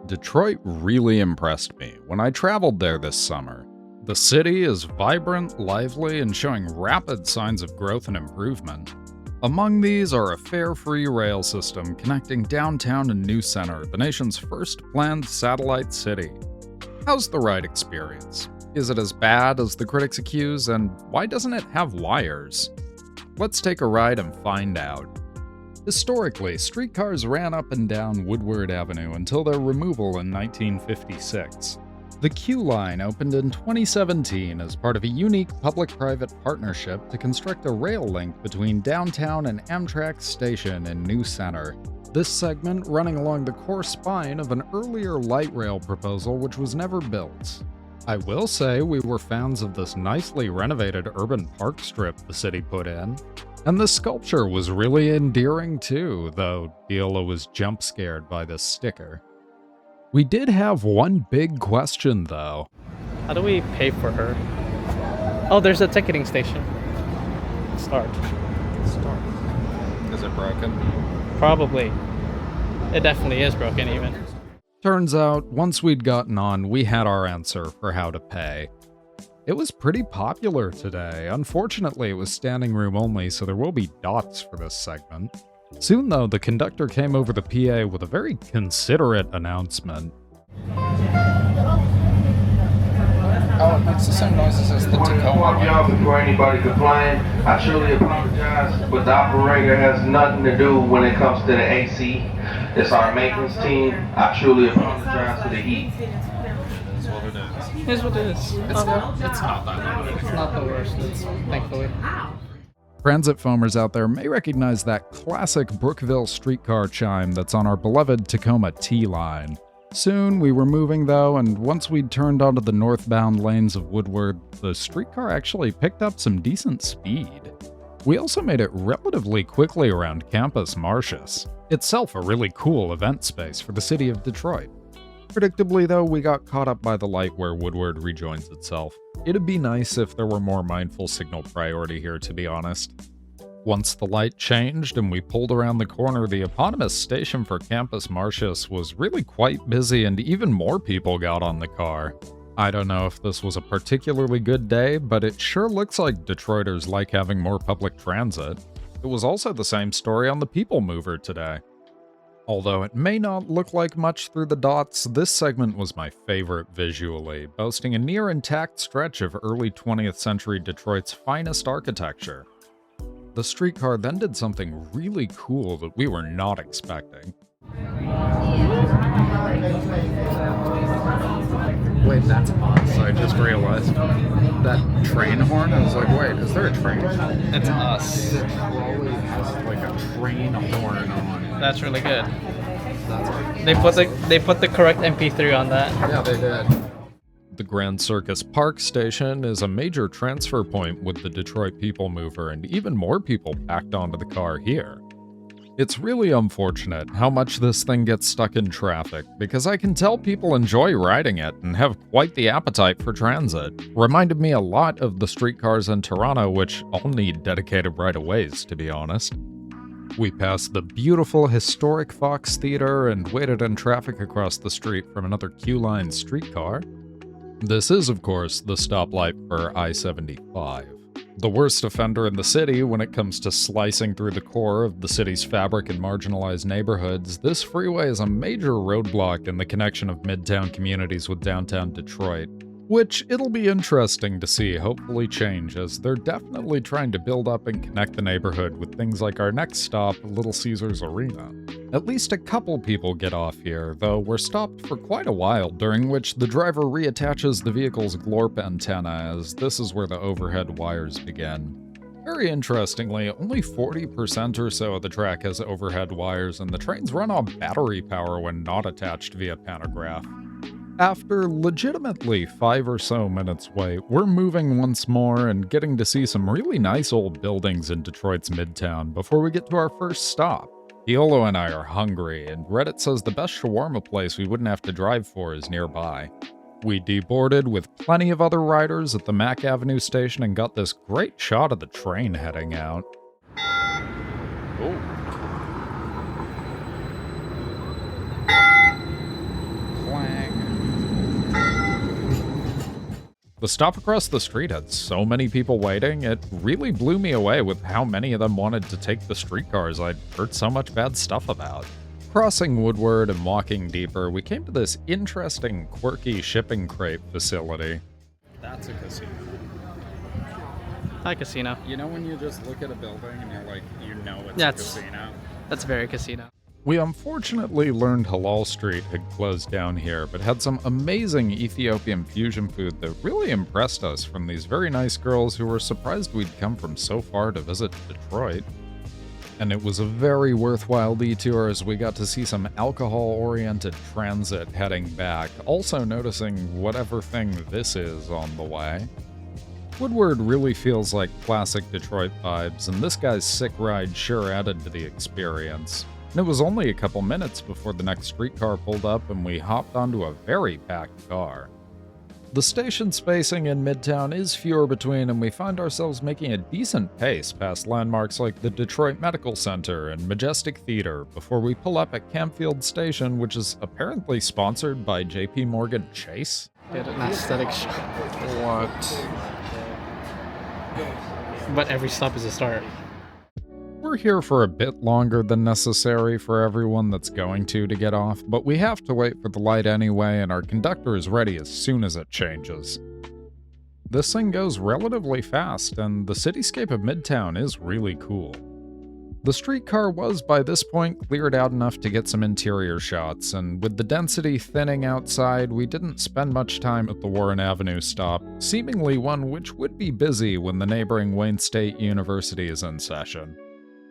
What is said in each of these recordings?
Detroit really impressed me when I traveled there this summer. The city is vibrant, lively, and showing rapid signs of growth and improvement. Among these are a fare-free rail system connecting downtown and New Center, the nation's first planned satellite city. How's the ride experience? Is it as bad as the critics accuse, and why doesn't it have wires? Let's take a ride and find out. Historically, streetcars ran up and down Woodward Avenue until their removal in 1956. The QLine opened in 2017 as part of a unique public-private partnership to construct a rail link between downtown and Amtrak Station in New Center. This segment running along the core spine of an earlier light rail proposal which was never built. I will say we were fans of this nicely renovated urban park strip the city put in. And the sculpture was really endearing too, though Diola was jump scared by this sticker. We did have one big question though. How do we pay for her? Oh, there's a ticketing station. Start. Is it broken? Probably. It definitely is broken even. Turns out, once we'd gotten on, we had our answer for how to pay. It was pretty popular today. Unfortunately, it was standing room only, so there will be dots for this segment. Soon, though, the conductor came over the PA with a very considerate announcement. Oh, it makes the same noises as the Tacoma. Y'all before anybody complain, I truly apologize, but the operator has nothing to do when it comes to the AC. It's our maintenance team. I truly apologize for the heat. Here's what it is. It's not that bad. It's not the worst, thankfully. Transit foamers out there may recognize that classic Brookville streetcar chime that's on our beloved Tacoma T-line. Soon we were moving though, and once we'd turned onto the northbound lanes of Woodward, the streetcar actually picked up some decent speed. We also made it relatively quickly around Campus Martius, itself a really cool event space for the city of Detroit. Predictably though, we got caught up by the light where Woodward rejoins itself. It'd be nice if there were more mindful signal priority here, to be honest. Once the light changed and we pulled around the corner, the eponymous station for Campus Martius was really quite busy and even more people got on the car. I don't know if this was a particularly good day, but it sure looks like Detroiters like having more public transit. It was also the same story on the People Mover today. Although it may not look like much through the dots, this segment was my favorite visually, boasting a near intact stretch of early 20th century Detroit's finest architecture. The streetcar then did something really cool that we were not expecting. Wait, that's us. I just realized that train horn. I was like, wait, is there a train? It's us. The trolley has like a train horn on. That's really good. That's it. They put the correct MP3 on that. Yeah, they did. The Grand Circus Park Station is a major transfer point with the Detroit People Mover, and even more people packed onto the car here. It's really unfortunate how much this thing gets stuck in traffic, because I can tell people enjoy riding it and have quite the appetite for transit. Reminded me a lot of the streetcars in Toronto, which all need dedicated right-of-ways, to be honest. We passed the beautiful historic Fox Theater and waited in traffic across the street from another QLine streetcar. This is, of course, the stoplight for I-75. The worst offender in the city when it comes to slicing through the core of the city's fabric and marginalized neighborhoods, this freeway is a major roadblock in the connection of midtown communities with downtown Detroit, which it'll be interesting to see hopefully change, as they're definitely trying to build up and connect the neighborhood with things like our next stop, Little Caesars Arena. At least a couple people get off here, though we're stopped for quite a while, during which the driver reattaches the vehicle's glorp antenna, as this is where the overhead wires begin. Very interestingly, only 40% or so of the track has overhead wires, and the trains run on battery power when not attached via pantograph. After legitimately 5 or so minutes wait, we're moving once more and getting to see some really nice old buildings in Detroit's Midtown before we get to our first stop. Iolo and I are hungry, and Reddit says the best shawarma place we wouldn't have to drive for is nearby. We deboarded with plenty of other riders at the Mack Avenue station and got this great shot of the train heading out. Blank. The stop across the street had so many people waiting, it really blew me away with how many of them wanted to take the streetcars I'd heard so much bad stuff about. Crossing Woodward and walking deeper, we came to this interesting, quirky shipping crate facility. That's a casino. Hi, casino. You know when you just look at a building and you're like, you know it's Yeah, a casino? That's very casino. We unfortunately learned Halal Street had closed down here, but had some amazing Ethiopian fusion food that really impressed us from these very nice girls who were surprised we'd come from so far to visit Detroit. And it was a very worthwhile detour as we got to see some alcohol-oriented transit heading back, also noticing whatever thing this is on the way. Woodward really feels like classic Detroit vibes, and this guy's sick ride sure added to the experience. And it was only a couple minutes before the next streetcar pulled up and we hopped onto a very packed car. The station spacing in Midtown is fewer between, and we find ourselves making a decent pace past landmarks like the Detroit Medical Center and Majestic Theater before we pull up at Campfield Station, which is apparently sponsored by JP Morgan Chase. Get an aesthetic shot. What? But every stop is a start. We're here for a bit longer than necessary for everyone that's going to get off, but we have to wait for the light anyway, and our conductor is ready as soon as it changes. This thing goes relatively fast, and the cityscape of Midtown is really cool. The streetcar was by this point cleared out enough to get some interior shots, and with the density thinning outside, we didn't spend much time at the Warren Avenue stop, seemingly one which would be busy when the neighboring Wayne State University is in session.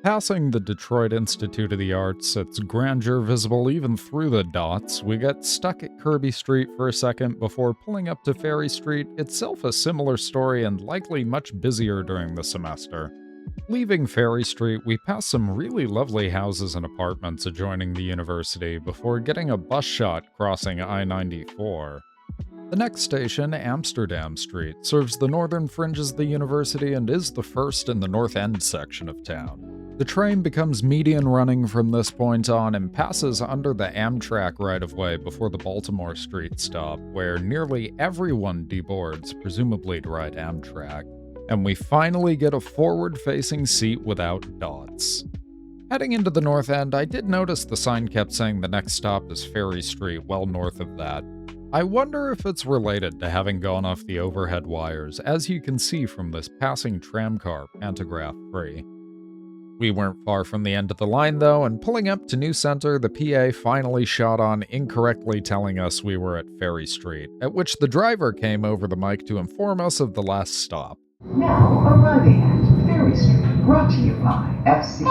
Passing the Detroit Institute of the Arts, its grandeur visible even through the dots, we get stuck at Kirby Street for a second before pulling up to Ferry Street, itself a similar story and likely much busier during the semester. Leaving Ferry Street, we pass some really lovely houses and apartments adjoining the university before getting a bus shot crossing I-94. The next station, Amsterdam Street, serves the northern fringes of the university and is the first in the North End section of town. The train becomes median running from this point on and passes under the Amtrak right-of-way before the Baltimore Street stop, where nearly everyone deboards, presumably to ride Amtrak. And we finally get a forward-facing seat without dots. Heading into the North End, I did notice the sign kept saying the next stop is Ferry Street, well north of that. I wonder if it's related to having gone off the overhead wires, as you can see from this passing tramcar pantograph-free. We weren't far from the end of the line though, and pulling up to New Center, the PA finally shot on incorrectly telling us we were at Ferry Street, at which the driver came over the mic to inform us of the last stop. Now arriving at Ferry Street, brought to you by FC.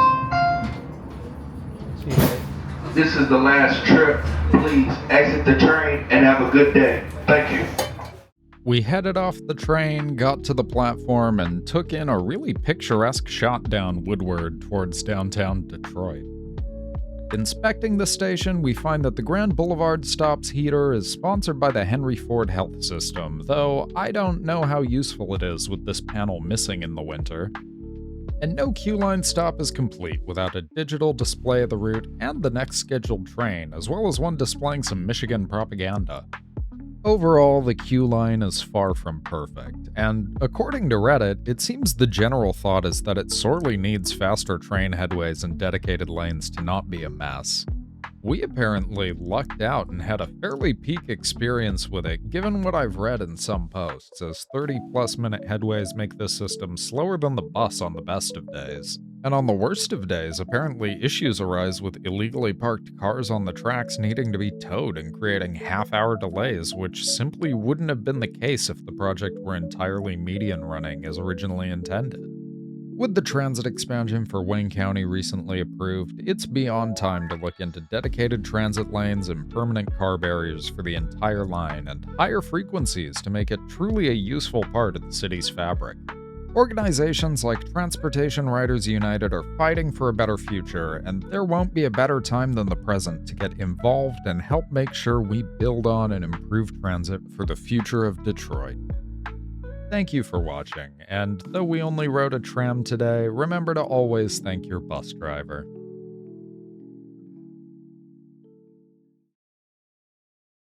This is the last trip. Please exit the train and have a good day. Thank you. We headed off the train, got to the platform, and took in a really picturesque shot down Woodward towards downtown Detroit. Inspecting the station, we find that the Grand Boulevard stop's heater is sponsored by the Henry Ford Health System, though I don't know how useful it is with this panel missing in the winter. And no QLine stop is complete without a digital display of the route and the next scheduled train, as well as one displaying some Michigan propaganda. Overall, the QLine is far from perfect, and according to Reddit, it seems the general thought is that it sorely needs faster train headways and dedicated lanes to not be a mess. We apparently lucked out and had a fairly peak experience with it, given what I've read in some posts, as 30+ minute headways make this system slower than the bus on the best of days. And on the worst of days, apparently issues arise with illegally parked cars on the tracks needing to be towed and creating half-hour delays, which simply wouldn't have been the case if the project were entirely median running as originally intended. With the transit expansion for Wayne County recently approved, it's beyond time to look into dedicated transit lanes and permanent car barriers for the entire line and higher frequencies to make it truly a useful part of the city's fabric. Organizations like Transportation Riders United are fighting for a better future, and there won't be a better time than the present to get involved and help make sure we build on and improve transit for the future of Detroit. Thank you for watching, and though we only rode a tram today, remember to always thank your bus driver.